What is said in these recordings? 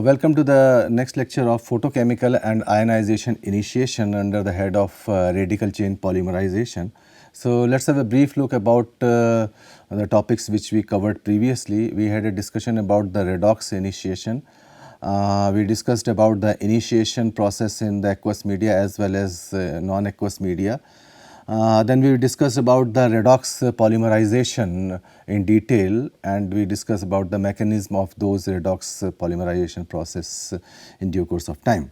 Welcome to the next lecture of Photochemical and Ionization Initiation under the head of Radical Chain Polymerization. So, let us have a brief look about the topics which we covered previously. We had a discussion about the redox initiation. We discussed about the initiation process in the aqueous media as well as non-aqueous media. Then we discussed about the redox polymerization in detail, and we discussed about the mechanism of those redox polymerization process in due course of time.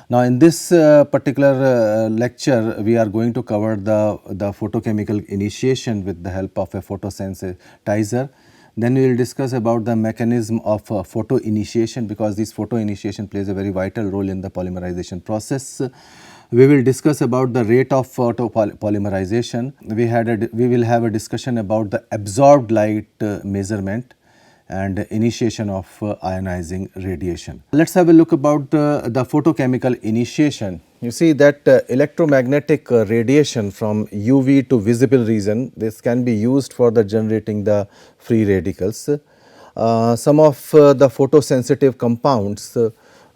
Now, in this particular lecture, we are going to cover the photochemical initiation with the help of a photosensitizer. Then we will discuss about the mechanism of photo initiation, because this photo initiation plays a very vital role in the polymerization process. We will discuss about the rate of photo polymerization. We will have a discussion about the absorbed light measurement and initiation of ionizing radiation. Let us have a look about the photochemical initiation. You see that electromagnetic radiation from UV to visible region, this can be used for the generating the free radicals. Some of the photosensitive compounds,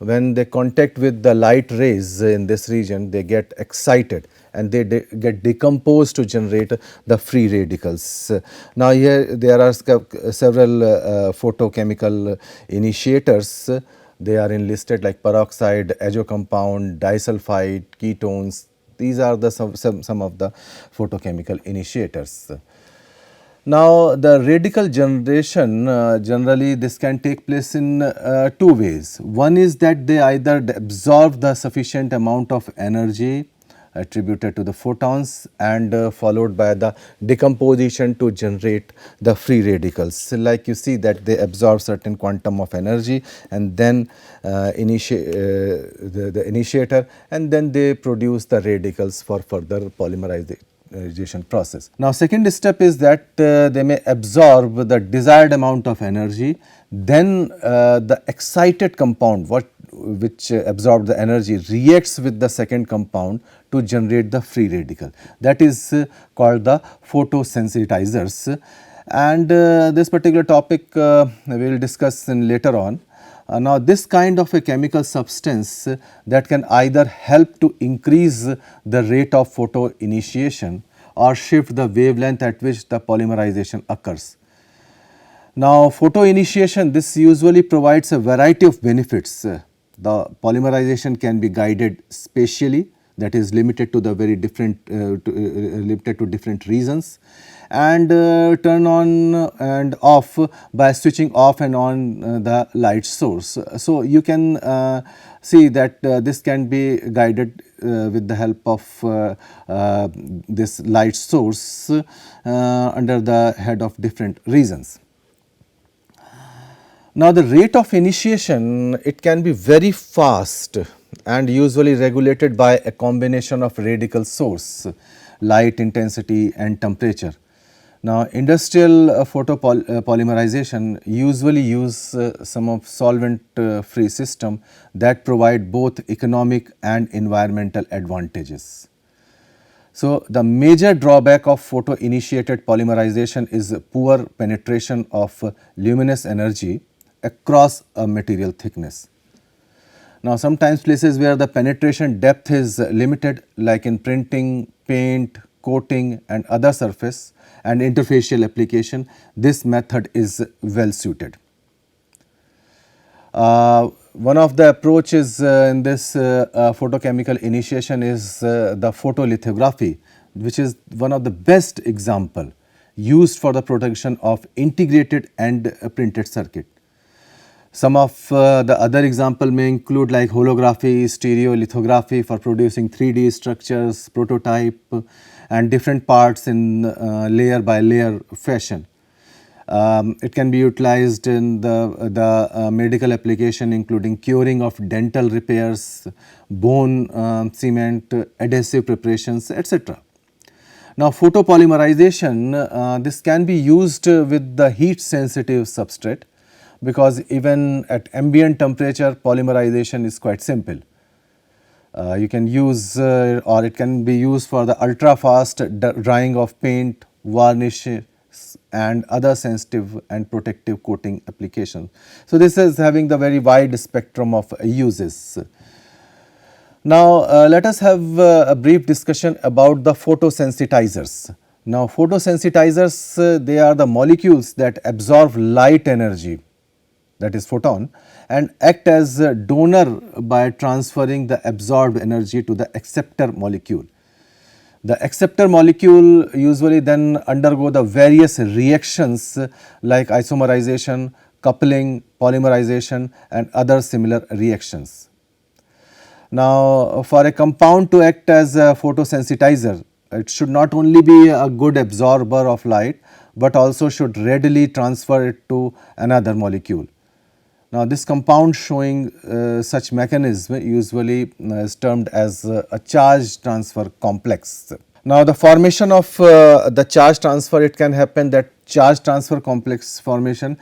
when they contact with the light rays in this region, they get excited and they get decomposed to generate the free radicals. Now, here there are several photochemical initiators. They are enlisted like peroxide, azo compound, disulfide, ketones. These are the some of the photochemical initiators. Now, the radical generation, generally this can take place in two ways. One is that they either absorb the sufficient amount of energy attributed to the photons and followed by the decomposition to generate the free radicals. So, like you see that they absorb certain quantum of energy and then initiate the initiator, and then they produce the radicals for further polymerization process. Now, second step is that they may absorb the desired amount of energy, then the excited compound which absorbed the energy reacts with the second compound to generate the free radical. That is called the photosensitizers, and this particular topic we will discuss in later on. Now, this kind of a chemical substance that can either help to increase the rate of photo initiation or shift the wavelength at which the polymerization occurs. Now, photo initiation, this usually provides a variety of benefits. The polymerization can be guided spatially, that is limited to the very different limited to different regions, and turn on and off by switching off and on the light source. So, you can see that this can be guided with the help of this light source under the head of different regions. Now, the rate of initiation, it can be very fast and usually regulated by a combination of radical source, light intensity and temperature. Now, industrial photopolymerization usually use some of solvent free system that provide both economic and environmental advantages. So, the major drawback of photo initiated polymerization is poor penetration of luminous energy across a material thickness. Now, sometimes places where the penetration depth is limited, like in printing, paint, coating and other surface and interfacial application, this method is well suited. One of the approaches in this photochemical initiation is the photolithography, which is one of the best example used for the production of integrated and printed circuit. Some of the other example may include like holography, stereolithography for producing 3D structures, prototype and different parts in layer by layer fashion. It can be utilized in the medical application, including curing of dental repairs, bone cement, adhesive preparations, etc. Now, photopolymerization, this can be used with the heat sensitive substrate, because even at ambient temperature polymerization is quite simple. You can use or it can be used for the ultra fast drying of paint, varnish, and other sensitive and protective coating applications. So, this is having the very wide spectrum of uses. Now, let us have a brief discussion about the photosensitizers. Now, photosensitizers, they are the molecules that absorb light energy, that is photon, and act as a donor by transferring the absorbed energy to the acceptor molecule. The acceptor molecule usually then undergo the various reactions like isomerization, coupling, polymerization and other similar reactions. Now, for a compound to act as a photosensitizer, it should not only be a good absorber of light, but also should readily transfer it to another molecule. Now, this compound showing such mechanism usually is termed as a charge transfer complex. Now, the formation of the charge transfer, it can happen that charge transfer complex formation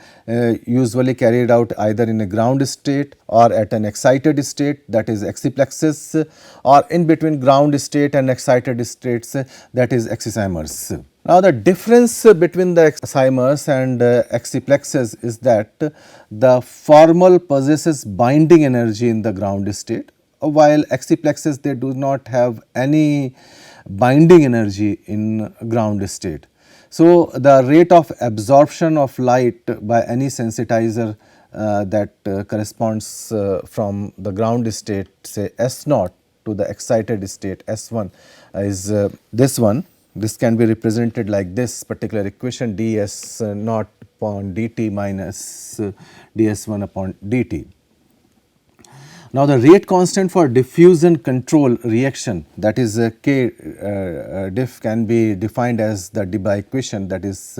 usually carried out either in a ground state or at an excited state, that is exciplexes, or in between ground state and excited states, that is excimers. Now, the difference between the excimers and exciplexes is that the formal possesses binding energy in the ground state, while exciplexes, they do not have any binding energy in ground state. So, the rate of absorption of light by any sensitizer that corresponds from the ground state, say S naught, to the excited state S1 is this one. This can be represented like this particular equation, ds naught upon dt minus ds1 upon dt. Now, the rate constant for diffusion control reaction, that is K diff, can be defined as the Debye equation, that is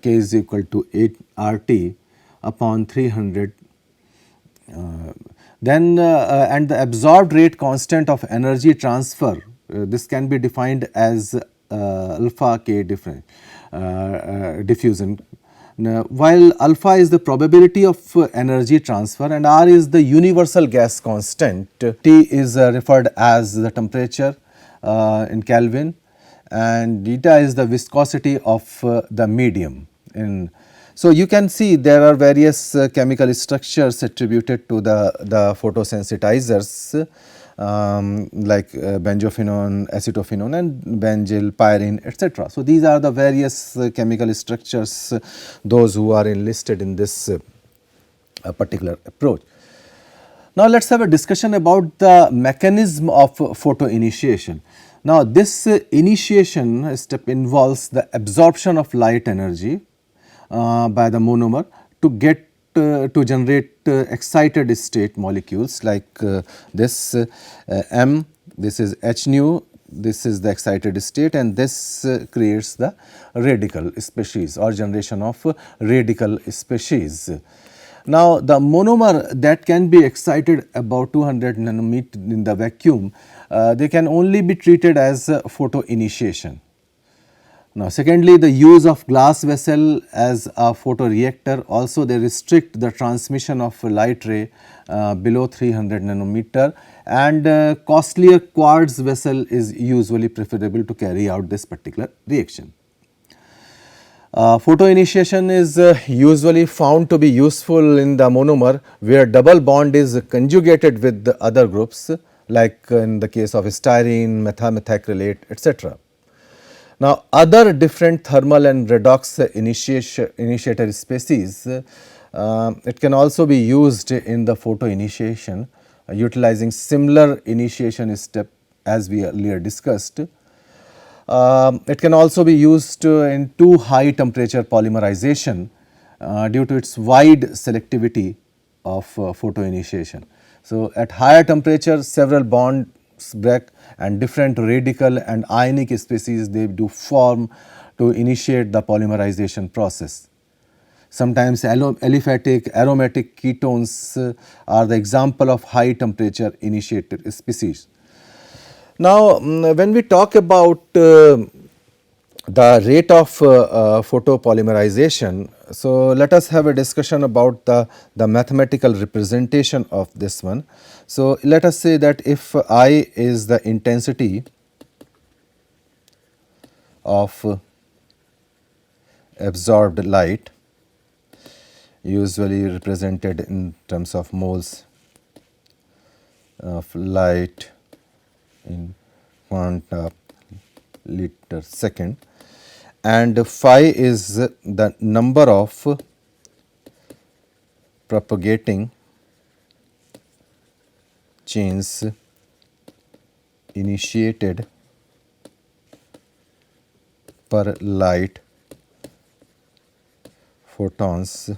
K is equal to 8 RT upon 300. And the absorbed rate constant of energy transfer, this can be defined as alpha K diffusion. Now, while alpha is the probability of energy transfer and R is the universal gas constant, T is referred as the temperature in Kelvin, and eta is the viscosity of the medium. So, you can see there are various chemical structures attributed to the photosensitizers, like benzophenone, acetophenone and benzyl, pyrene, etc. So, these are the various chemical structures, those who are enlisted in this particular approach. Now, let us have a discussion about the mechanism of photoinitiation. Now, this initiation step involves the absorption of light energy by the monomer to get to generate excited state molecules like this M, this is H nu, this is the excited state, and this creates the radical species or generation of radical species. Now, the monomer that can be excited about 200 nanometer in the vacuum, they can only be treated as photoinitiation. Now, secondly, the use of glass vessel as a photoreactor, also they restrict the transmission of light ray below 300 nanometer, and costlier quartz vessel is usually preferable to carry out this particular reaction. Photoinitiation is usually found to be useful in the monomer where double bond is conjugated with the other groups, like in the case of styrene, methacrylate, etc. Now, other different thermal and redox initiator species, it can also be used in the photoinitiation utilizing similar initiation step as we earlier discussed. It can also be used in too high temperature polymerization due to its wide selectivity of photoinitiation. So, at higher temperature several bonds break and different radical and ionic species they do form to initiate the polymerization process. Sometimes aliphatic aromatic ketones are the example of high temperature initiated species. Now, when we talk about the rate of photopolymerization, so let us have a discussion about the mathematical representation of this one. So, let us say that if I is the intensity of absorbed light, usually represented in terms of moles of light in quanta liter second, and phi is the number of propagating chains initiated per light photons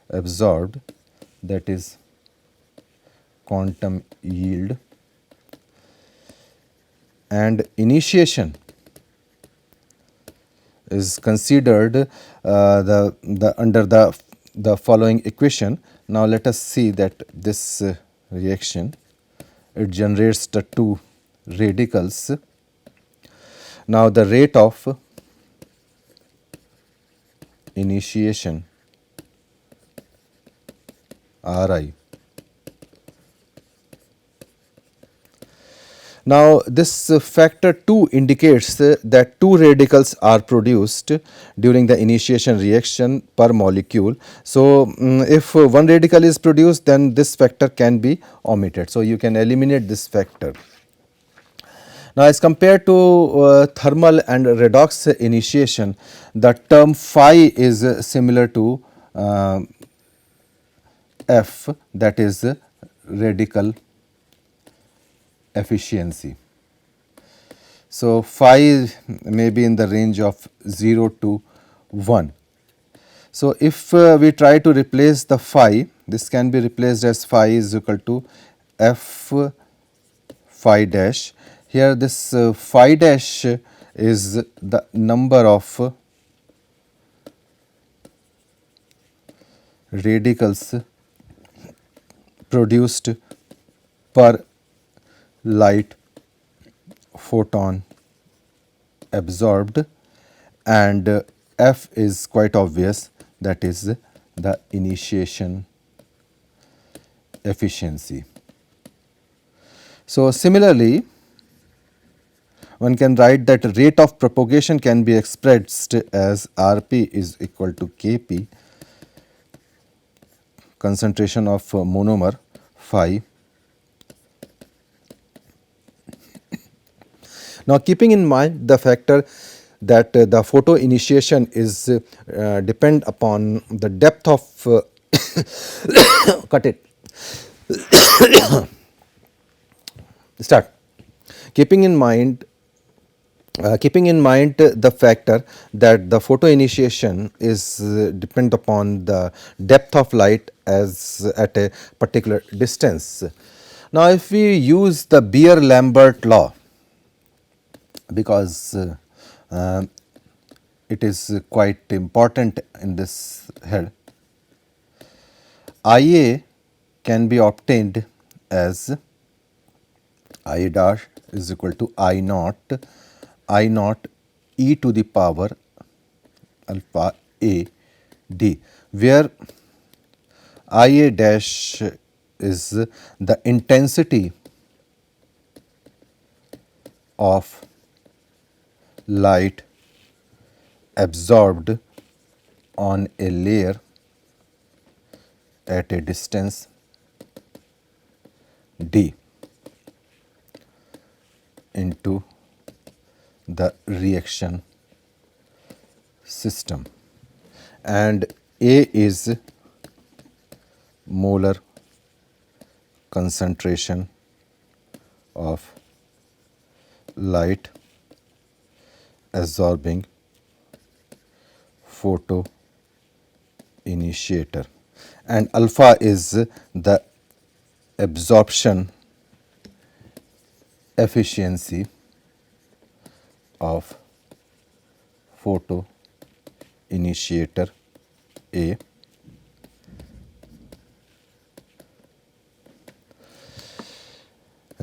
absorbed, that is quantum yield. And initiation is considered under the following equation. Now let us see that this reaction, it generates the two radicals. Now the rate of initiation Ri. Now this factor 2 indicates that two radicals are produced during the initiation reaction per molecule. So if one radical is produced, then this factor can be omitted. So you can eliminate this factor. Now as compared to thermal and redox initiation, the term phi is similar to F, that is radical efficiency. So phi may be in the range of 0 to 1. So if we try to replace the phi, this can be replaced as phi is equal to F phi dash. Here this phi dash is the number of radicals produced per light photon absorbed, and F is quite obvious, that is the initiation efficiency. So similarly, one can write that rate of propagation can be expressed as Rp is equal to Kp, concentration of monomer phi. Now keeping in mind the factor that the photo initiation is depend upon the depth of cut it start keeping in mind the factor that the photo initiation is depend upon the depth of light as at a particular distance. Now if we use the Beer-Lambert law, because it is quite important in this head, IA can be obtained as I dash is equal to I naught e to the power alpha a d, where IA dash is the intensity of light absorbed on a layer at a distance d into the reaction system, and A is molar concentration of light absorbing photo initiator, and alpha is the absorption efficiency of photo initiator A.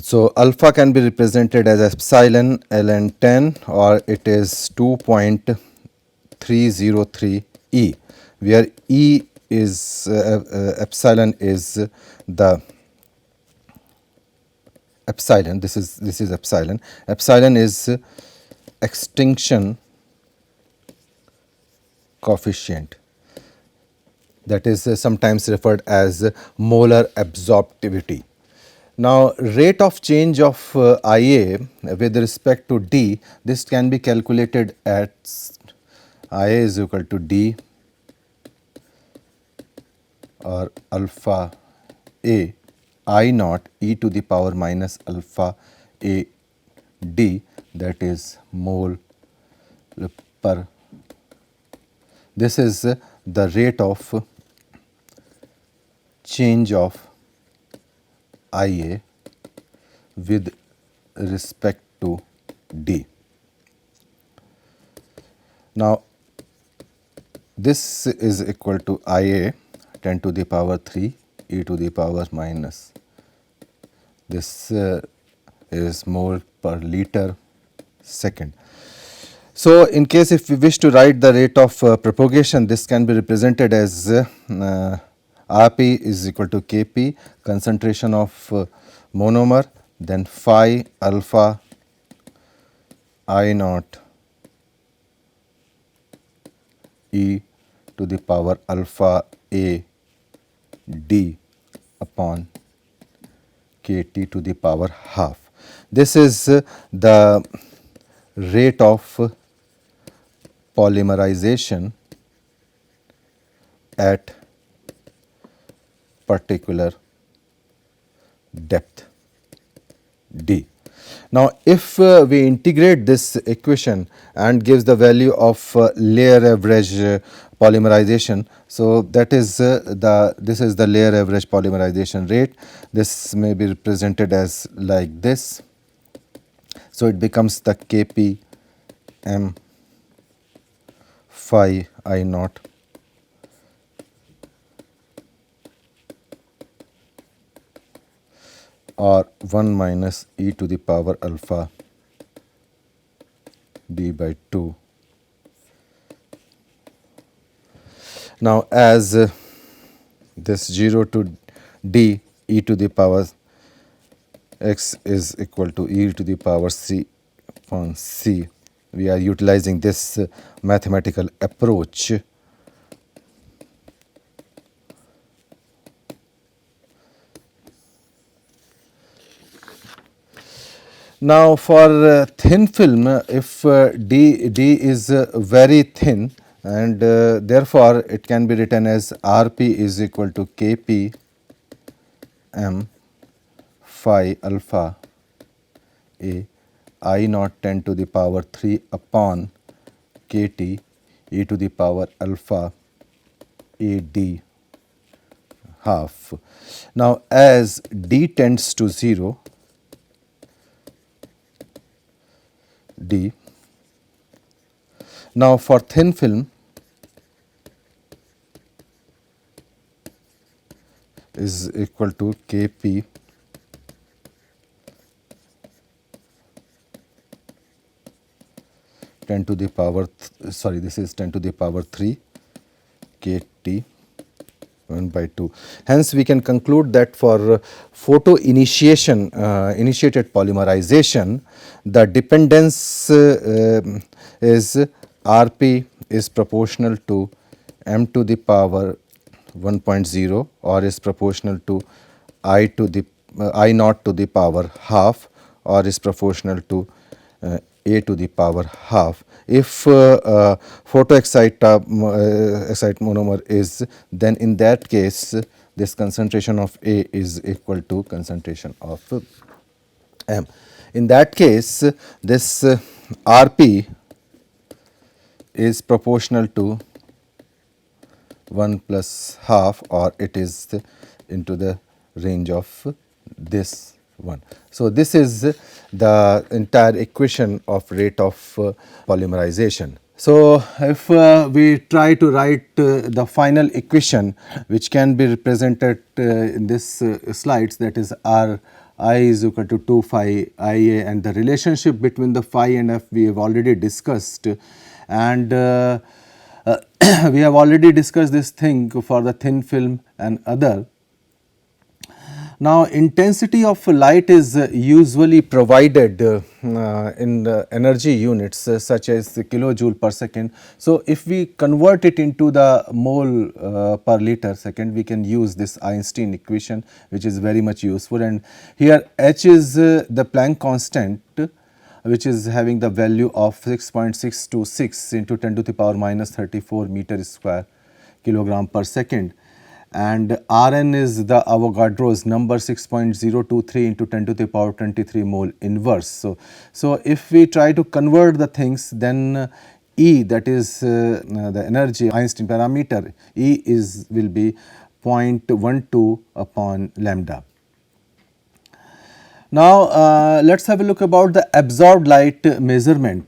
So alpha can be represented as epsilon ln 10, or it is 2.303 E, where E is epsilon is the epsilon. This is epsilon. Epsilon is extinction coefficient, that is sometimes referred as molar absorptivity. Now, rate of change of IA with respect to D, this can be calculated at IA is equal to D or alpha A I naught e to the power minus alpha A D, that is mole per. This is the rate of change of IA with respect to D. Now, this is equal to IA 10 to the power 3 e to the power minus. This is mole per liter second. So, in case if we wish to write the rate of propagation, this can be represented as Rp is equal to Kp, concentration of monomer, then phi alpha I naught e to the power alpha A d upon Kt to the power half. This is the rate of polymerization at particular depth d. Now, if we integrate this equation and gives the value of layer average polymerization, so that is this is the layer average polymerization rate. This may be represented as like this. So, it becomes the Kp m phi I naught or 1 minus e to the power alpha d by 2. Now, as this 0 to d e to the power x is equal to e to the power c upon c, we are utilizing this mathematical approach. Now, for thin film, if D is very thin, and therefore, it can be written as Rp is equal to Kp m phi alpha A I naught 10 to the power 3 upon Kt e to the power alpha A d half. Now, as D tends to 0, D. Now, for thin film is equal to Kp this is 10 to the power 3 Kt 1 by 2. Hence, we can conclude that for photo initiation, initiated polymerization, the dependence is Rp is proportional to m to the power 1.0 or is proportional to I naught to the power half or is proportional to a to the power half. If excite monomer is, then in that case this concentration of A is equal to concentration of M. In that case, this Rp is proportional to 1 plus half, or it is into the range of this one. So, this is the entire equation of rate of polymerization. So, if we try to write the final equation, which can be represented in this slides, that is R I is equal to 2 phi I A, and the relationship between the phi and F we have already discussed, and we have already discussed this thing for the thin film and other. Now, intensity of light is usually provided in the energy units such as the kilojoule per second. So, if we convert it into the mole per liter second, we can use this Einstein equation, which is very much useful. And here H is the Planck constant, which is having the value of 6.626 into 10 to the power minus 34 meter square kilogram per second, and Rn is the Avogadro's number 6.023 into 10 to the power 23 mole inverse. So if we try to convert the things, then E, that is the energy Einstein parameter, E will be 0.12 upon lambda. Now, let us have a look about the absorbed light measurement.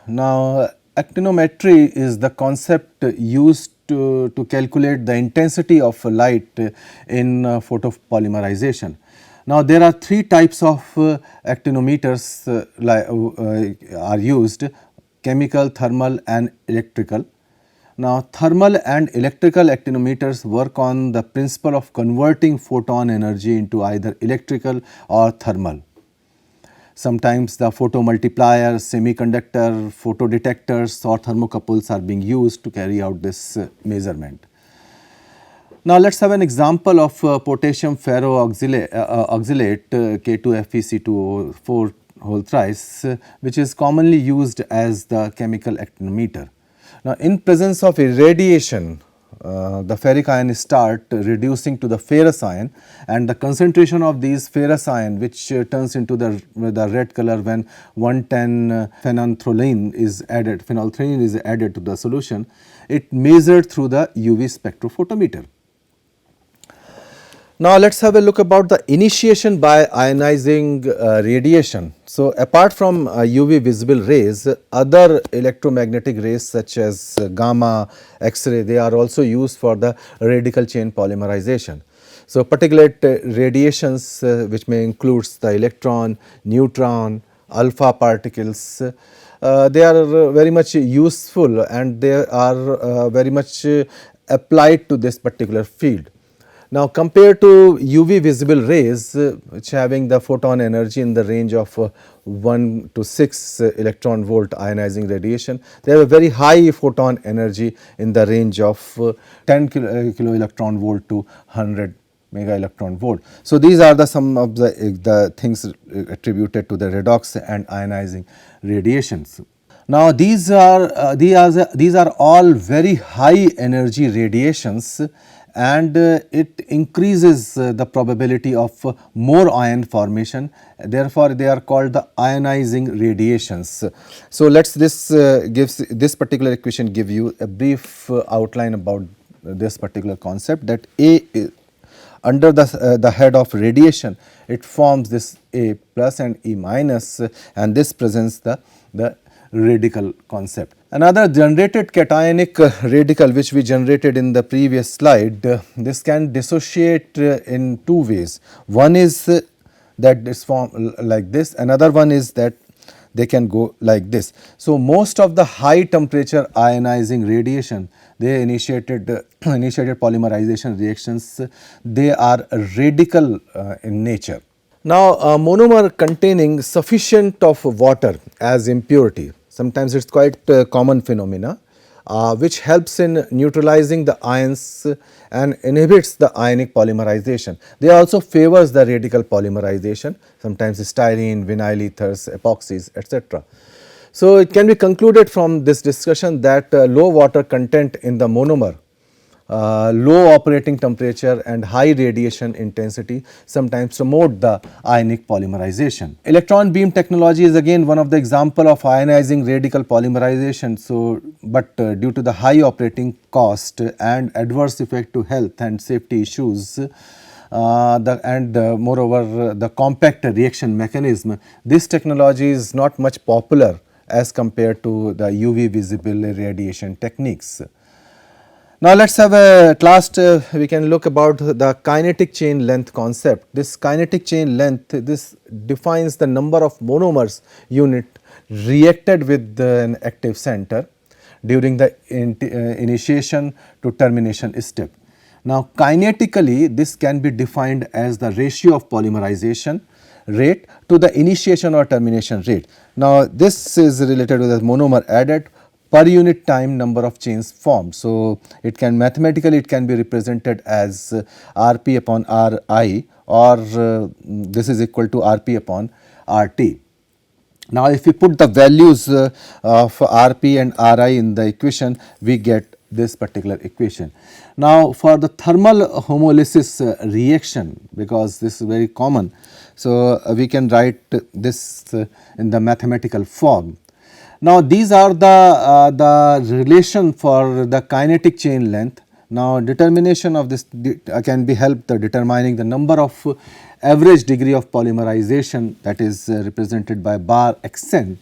Now, actinometry is the concept used to calculate the intensity of light in photopolymerization. Now, there are three types of actinometers are used: chemical, thermal and electrical. Now, thermal and electrical actinometers work on the principle of converting photon energy into either electrical or thermal. Sometimes the photomultipliers, semiconductor, photodetectors or thermocouples are being used to carry out this measurement. Now, let us have an example of potassium ferroxylate K2FeC2O4 whole thrice, which is commonly used as the chemical actinometer. Now, in presence of irradiation, the ferric ion start reducing to the ferrous ion, and the concentration of these ferrous ion, which turns into the red color when 110 phenolphthalein is added to the solution, it measured through the UV spectrophotometer. Now, let us have a look about the initiation by ionizing radiation. So, apart from UV visible rays, other electromagnetic rays such as gamma, X-ray, they are also used for the radical chain polymerization. So, particulate radiations which may include the electron, neutron, alpha particles, they are very much useful and they are very much applied to this particular field. Now, compared to UV visible rays which having the photon energy in the range of 1 to 6 electron volt ionizing radiation, they have a very high photon energy in the range of 10 kilo electron volt to 100 mega electron volt. So, these are the some of the things attributed to the redox and ionizing radiations. Now, these are all very high energy radiations, and it increases the probability of more ion formation. Therefore, they are called the ionizing radiations. So, this particular equation give you a brief outline about this particular concept, that A under the head of radiation, it forms this A plus and E minus, and this presents the radical concept. Another generated cationic radical which we generated in the previous slide, this can dissociate in two ways. One is that this form like this, another one is that they can go like this. So, most of the high temperature ionizing radiation, they initiated polymerization reactions, they are radical in nature. Now, a monomer containing sufficient of water as impurity, sometimes it is quite a common phenomena, which helps in neutralizing the ions and inhibits the ionic polymerization. They also favors the radical polymerization, sometimes styrene, vinyl ethers, epoxies, etc. So, it can be concluded from this discussion that low water content in the monomer, low operating temperature and high radiation intensity sometimes promote the ionic polymerization. Electron beam technology is again one of the example of ionizing radical polymerization. So, but due to the high operating cost and adverse effect to health and safety issues, moreover the compact reaction mechanism, this technology is not much popular as compared to the UV visible radiation techniques. Now, let us have at last we can look about the kinetic chain length concept. This kinetic chain length, this defines the number of monomers unit reacted with an active center during the initiation to termination step. Now kinetically this can be defined as the ratio of polymerization rate to the initiation or termination rate. Now this is related with the monomer added per unit time number of chains formed. So it can mathematically it can be represented as Rp upon Ri, or this is equal to Rp upon Rt. Now if we put the values of Rp and Ri in the equation, we get this particular equation. Now for the thermal homolysis reaction, because this is very common, so we can write this in the mathematical form. Now these are the relation for the kinetic chain length. Now determination of this can be helped determining the number of average degree of polymerization, that is represented by bar xn.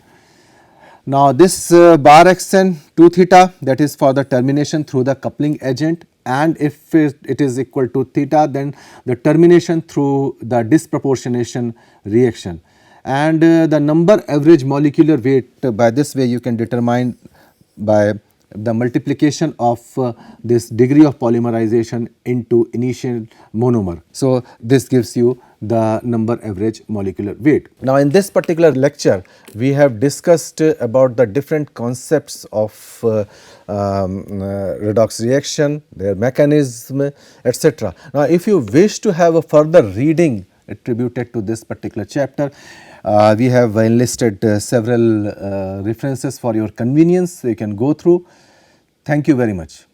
Now this bar xn 2 theta, that is for the termination through the coupling agent, and if it is equal to theta, then the termination through the disproportionation reaction. And the number average molecular weight, by this way you can determine by the multiplication of this degree of polymerization into initial monomer. So this gives you the number average molecular weight. Now in this particular lecture we have discussed about the different concepts of redox reaction, their mechanism, etc. Now if you wish to have a further reading attributed to this particular chapter, we have enlisted several references for your convenience, so you can go through. Thank you very much.